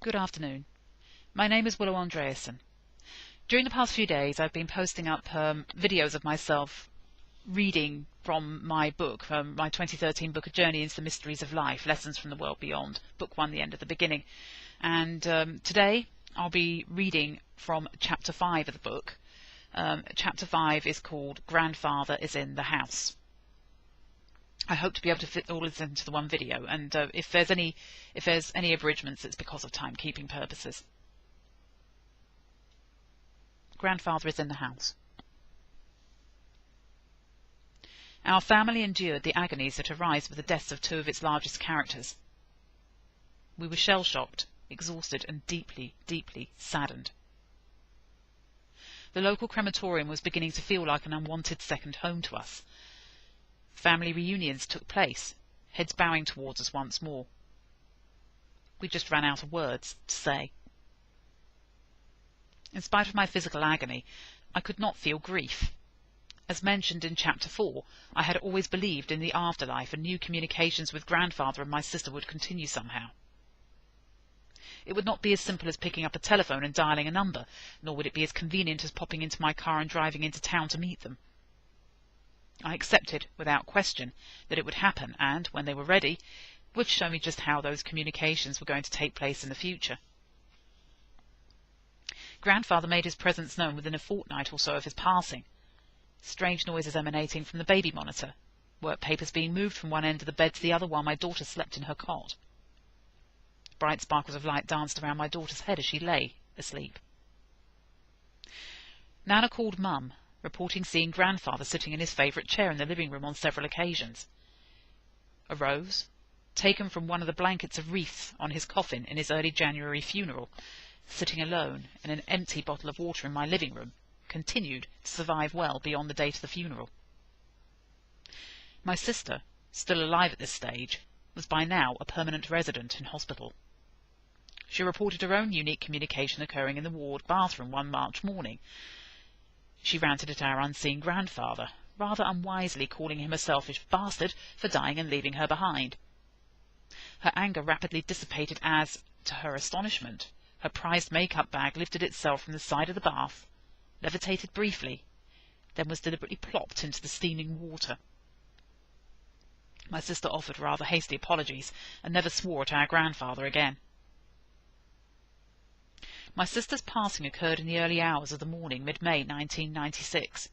Good afternoon. My name is Willow Andreasson. During the past few days I've been posting up videos of myself reading from my book, my 2013 book, A Journey into the Mysteries of Life, Lessons from the World Beyond, Book 1, The End of the Beginning. And today I'll be reading from Chapter 5 of the book. Chapter 5 is called Grandfather is in the House. I hope to be able to fit all this into the one video, and if there's any abridgments, it's because of timekeeping purposes. Grandfather is in the house. Our family endured the agonies that arise with the deaths of two of its largest characters. We were shell-shocked, exhausted, and deeply, deeply saddened. The local crematorium was beginning to feel like an unwanted second home to us. Family reunions took place, heads bowing towards us once more. We just ran out of words to say. In spite of my physical agony, I could not feel grief. As mentioned in Chapter 4, I had always believed in the afterlife and knew communications with Grandfather and my sister would continue somehow. It would not be as simple as picking up a telephone and dialing a number, nor would it be as convenient as popping into my car and driving into town to meet them. I accepted, without question, that it would happen, and, when they were ready, would show me just how those communications were going to take place in the future. Grandfather made his presence known within a fortnight or so of his passing. Strange noises emanating from the baby monitor, work papers being moved from one end of the bed to the other while my daughter slept in her cot. Bright sparkles of light danced around my daughter's head as she lay asleep. Nana called Mum, reporting seeing Grandfather sitting in his favourite chair in the living room on several occasions. A rose, taken from one of the blankets of wreaths on his coffin in his early January funeral, sitting alone in an empty bottle of water in my living room, continued to survive well beyond the date of the funeral. My sister, still alive at this stage, was by now a permanent resident in hospital. She reported her own unique communication occurring in the ward bathroom one March morning. She ranted at our unseen grandfather, rather unwisely calling him a selfish bastard for dying and leaving her behind. Her anger rapidly dissipated as, to her astonishment, her prized makeup bag lifted itself from the side of the bath, levitated briefly, then was deliberately plopped into the steaming water. My sister offered rather hasty apologies and never swore at our grandfather again. My sister's passing occurred in the early hours of the morning, mid-May 1996.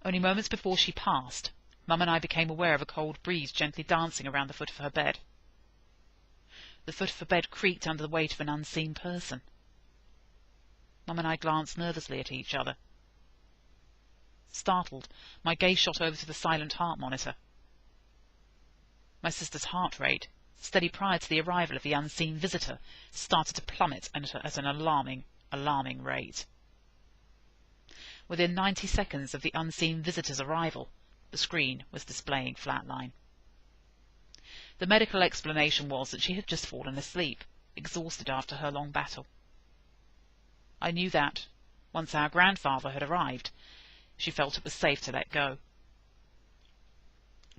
Only moments before she passed, Mum and I became aware of a cold breeze gently dancing around the foot of her bed. The foot of her bed creaked under the weight of an unseen person. Mum and I glanced nervously at each other. Startled, my gaze shot over to the silent heart monitor. My sister's heart rate, steady prior to the arrival of the unseen visitor, started to plummet at an alarming rate. Within 90 seconds of the unseen visitor's arrival, the screen was displaying flatline. The medical explanation was that she had just fallen asleep, exhausted after her long battle. I knew that, once our grandfather had arrived, she felt it was safe to let go.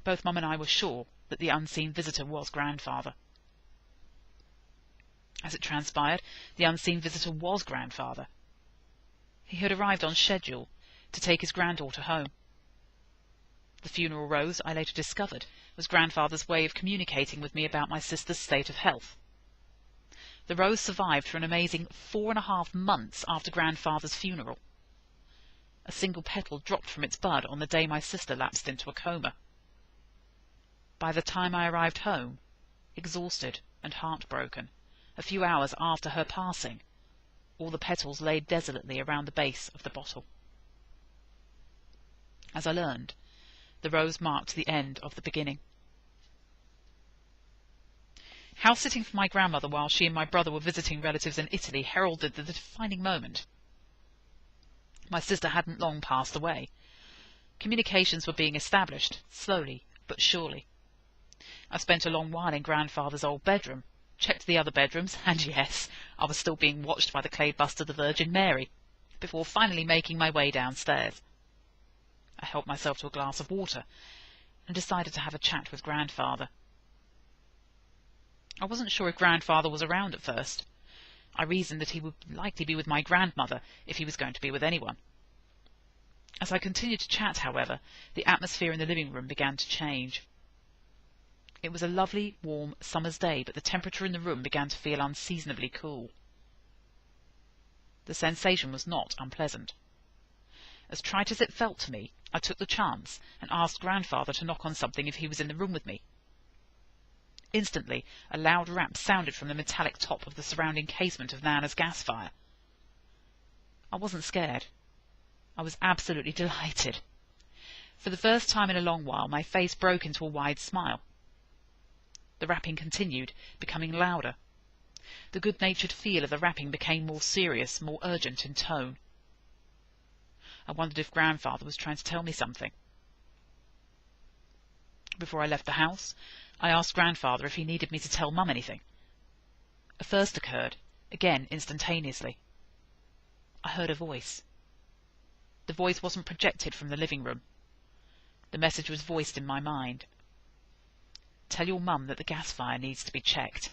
Both Mum and I were sure that the unseen visitor was Grandfather. As it transpired, the unseen visitor was Grandfather. He had arrived on schedule to take his granddaughter home. The funeral rose, I later discovered, was Grandfather's way of communicating with me about my sister's state of health. The rose survived for an amazing 4.5 months after Grandfather's funeral. A single petal dropped from its bud on the day my sister lapsed into a coma. By the time I arrived home, exhausted and heartbroken, a few hours after her passing, all the petals lay desolately around the base of the bottle. As I learned, the rose marked the end of the beginning. House-sitting for my grandmother while she and my brother were visiting relatives in Italy heralded the defining moment. My sister hadn't long passed away. Communications were being established, slowly but surely. I spent a long while in Grandfather's old bedroom, checked the other bedrooms, and yes, I was still being watched by the clay bust of the Virgin Mary, before finally making my way downstairs. I helped myself to a glass of water, and decided to have a chat with Grandfather. I wasn't sure if Grandfather was around at first. I reasoned that he would likely be with my grandmother if he was going to be with anyone. As I continued to chat, however, the atmosphere in the living room began to change. It was a lovely, warm summer's day, but the temperature in the room began to feel unseasonably cool. The sensation was not unpleasant. As trite as it felt to me, I took the chance and asked Grandfather to knock on something if he was in the room with me. Instantly, a loud rap sounded from the metallic top of the surrounding casement of Nana's gas fire. I wasn't scared. I was absolutely delighted. For the first time in a long while, my face broke into a wide smile. The rapping continued, becoming louder. The good-natured feel of the rapping became more serious, more urgent in tone. I wondered if Grandfather was trying to tell me something. Before I left the house, I asked Grandfather if he needed me to tell Mum anything. A first occurred, again instantaneously. I heard a voice. The voice wasn't projected from the living room. The message was voiced in my mind. Tell your Mum that the gas fire needs to be checked.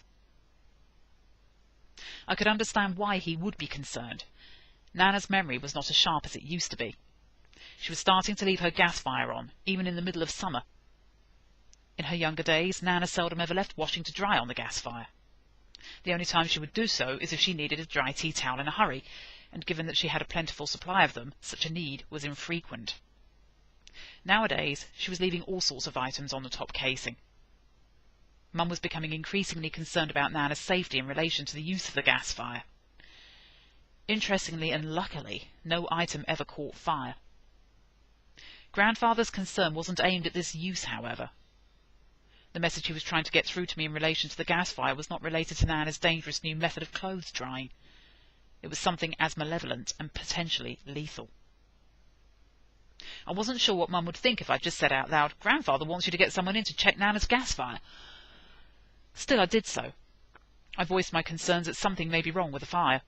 I could understand why he would be concerned. Nana's memory was not as sharp as it used to be. She was starting to leave her gas fire on, even in the middle of summer. In her younger days, Nana seldom ever left washing to dry on the gas fire. The only time she would do so is if she needed a dry tea towel in a hurry, and given that she had a plentiful supply of them, such a need was infrequent. Nowadays, she was leaving all sorts of items on the top casing. Mum was becoming increasingly concerned about Nana's safety in relation to the use of the gas fire. Interestingly and luckily, no item ever caught fire. Grandfather's concern wasn't aimed at this use, however. The message he was trying to get through to me in relation to the gas fire was not related to Nana's dangerous new method of clothes drying. It was something as malevolent and potentially lethal. I wasn't sure what Mum would think if I just said out loud, "Grandfather wants you to get someone in to check Nana's gas fire." Still, I did so. I voiced my concerns that something may be wrong with the fire.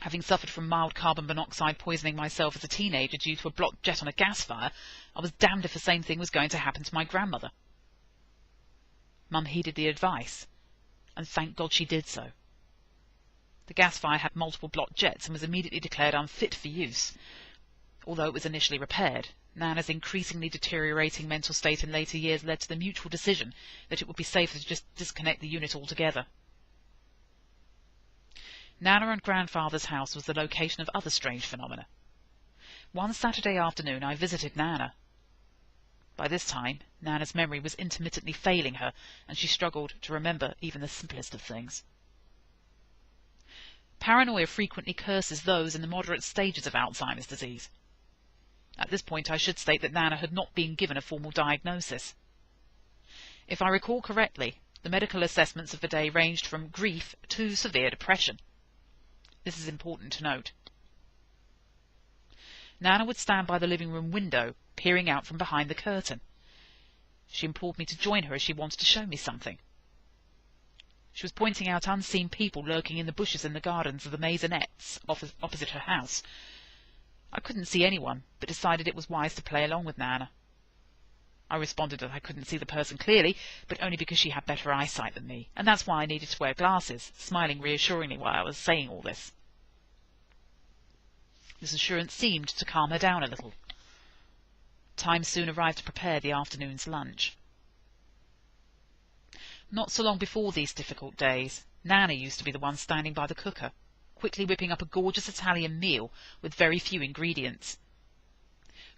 Having suffered from mild carbon monoxide poisoning myself as a teenager due to a blocked jet on a gas fire, I was damned if the same thing was going to happen to my grandmother. Mum heeded the advice, and thank God she did so. The gas fire had multiple blocked jets and was immediately declared unfit for use. Although it was initially repaired, Nana's increasingly deteriorating mental state in later years led to the mutual decision that it would be safer to just disconnect the unit altogether. Nana and Grandfather's house was the location of other strange phenomena. One Saturday afternoon I visited Nana. By this time, Nana's memory was intermittently failing her, and she struggled to remember even the simplest of things. Paranoia frequently curses those in the moderate stages of Alzheimer's disease. At this point I should state that Nana had not been given a formal diagnosis. If I recall correctly, the medical assessments of the day ranged from grief to severe depression. This is important to note. Nana would stand by the living room window, peering out from behind the curtain. She implored me to join her as she wanted to show me something. She was pointing out unseen people lurking in the bushes in the gardens of the maisonettes opposite her house. I couldn't see anyone, but decided it was wise to play along with Nana. I responded that I couldn't see the person clearly, but only because she had better eyesight than me, and that's why I needed to wear glasses, smiling reassuringly while I was saying all this. This assurance seemed to calm her down a little. Time soon arrived to prepare the afternoon's lunch. Not so long before these difficult days, Nana used to be the one standing by the cooker, quickly whipping up a gorgeous Italian meal with very few ingredients.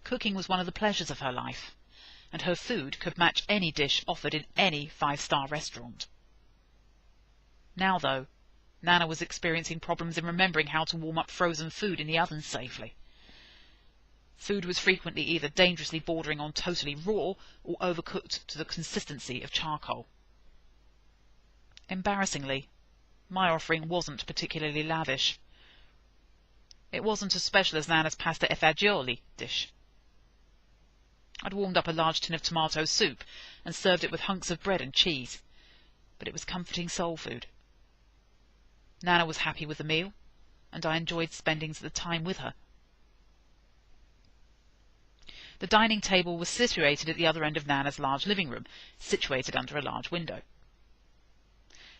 Cooking was one of the pleasures of her life, and her food could match any dish offered in any five-star restaurant. Now, though, Nana was experiencing problems in remembering how to warm up frozen food in the oven safely. Food was frequently either dangerously bordering on totally raw or overcooked to the consistency of charcoal. Embarrassingly, my offering wasn't particularly lavish. It wasn't as special as Nana's pasta e fagioli dish. I'd warmed up a large tin of tomato soup and served it with hunks of bread and cheese, but it was comforting soul food. Nana was happy with the meal, and I enjoyed spending the time with her. The dining table was situated at the other end of Nana's large living room, situated under a large window.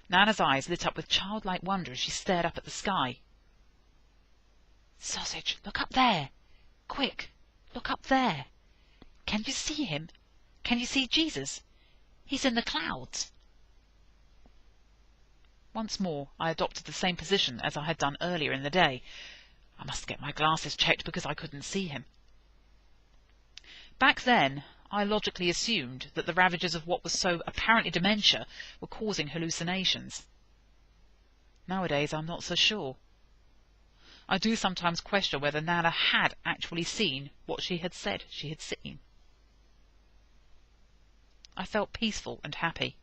Nana's eyes lit up with childlike wonder as she stared up at the sky. "Sausage, look up there! Quick, look up there! Can you see him? Can you see Jesus? He's in the clouds." Once more I adopted the same position as I had done earlier in the day. I must get my glasses checked because I couldn't see him. Back then, I logically assumed that the ravages of what was so apparently dementia were causing hallucinations. Nowadays, I'm not so sure. I do sometimes question whether Nana had actually seen what she had said she had seen. I felt peaceful and happy.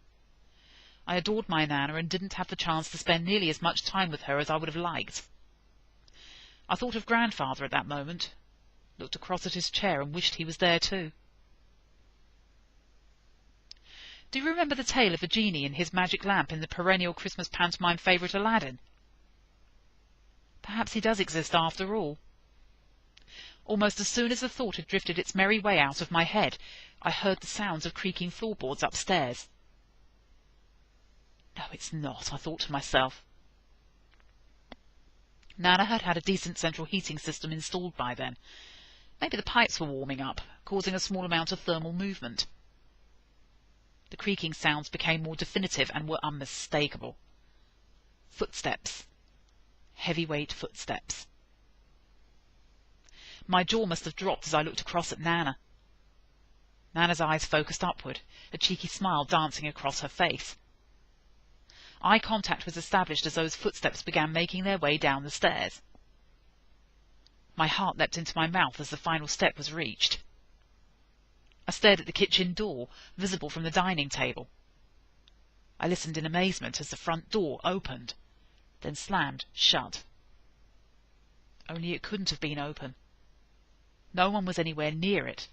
I adored my Nana and didn't have the chance to spend nearly as much time with her as I would have liked. I thought of Grandfather at that moment, looked across at his chair and wished he was there too. Do you remember the tale of the genie and his magic lamp in the perennial Christmas pantomime favourite Aladdin? Perhaps he does exist after all. Almost as soon as the thought had drifted its merry way out of my head, I heard the sounds of creaking floorboards upstairs. No, it's not, I thought to myself. Nana had had a decent central heating system installed by then. Maybe the pipes were warming up, causing a small amount of thermal movement. The creaking sounds became more definitive and were unmistakable. Footsteps. Heavyweight footsteps. My jaw must have dropped as I looked across at Nana. Nana's eyes focused upward, a cheeky smile dancing across her face. Eye contact was established as those footsteps began making their way down the stairs. My heart leapt into my mouth as the final step was reached. I stared at the kitchen door, visible from the dining table. I listened in amazement as the front door opened, then slammed shut. Only it couldn't have been open. No one was anywhere near it.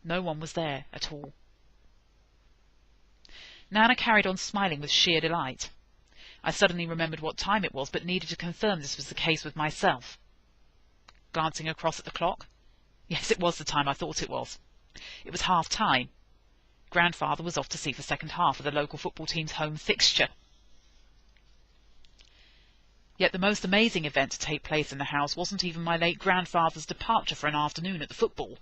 No one was there at all. Nana carried on smiling with sheer delight. I suddenly remembered what time it was, but needed to confirm this was the case with myself. Glancing across at the clock, yes, it was the time I thought it was. It was half-time. Grandfather was off to see the second half of the local football team's home fixture. Yet the most amazing event to take place in the house wasn't even my late grandfather's departure for an afternoon at the football.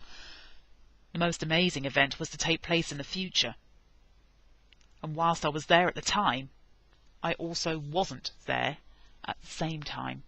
The most amazing event was to take place in the future. And whilst I was there at the time, I also wasn't there at the same time.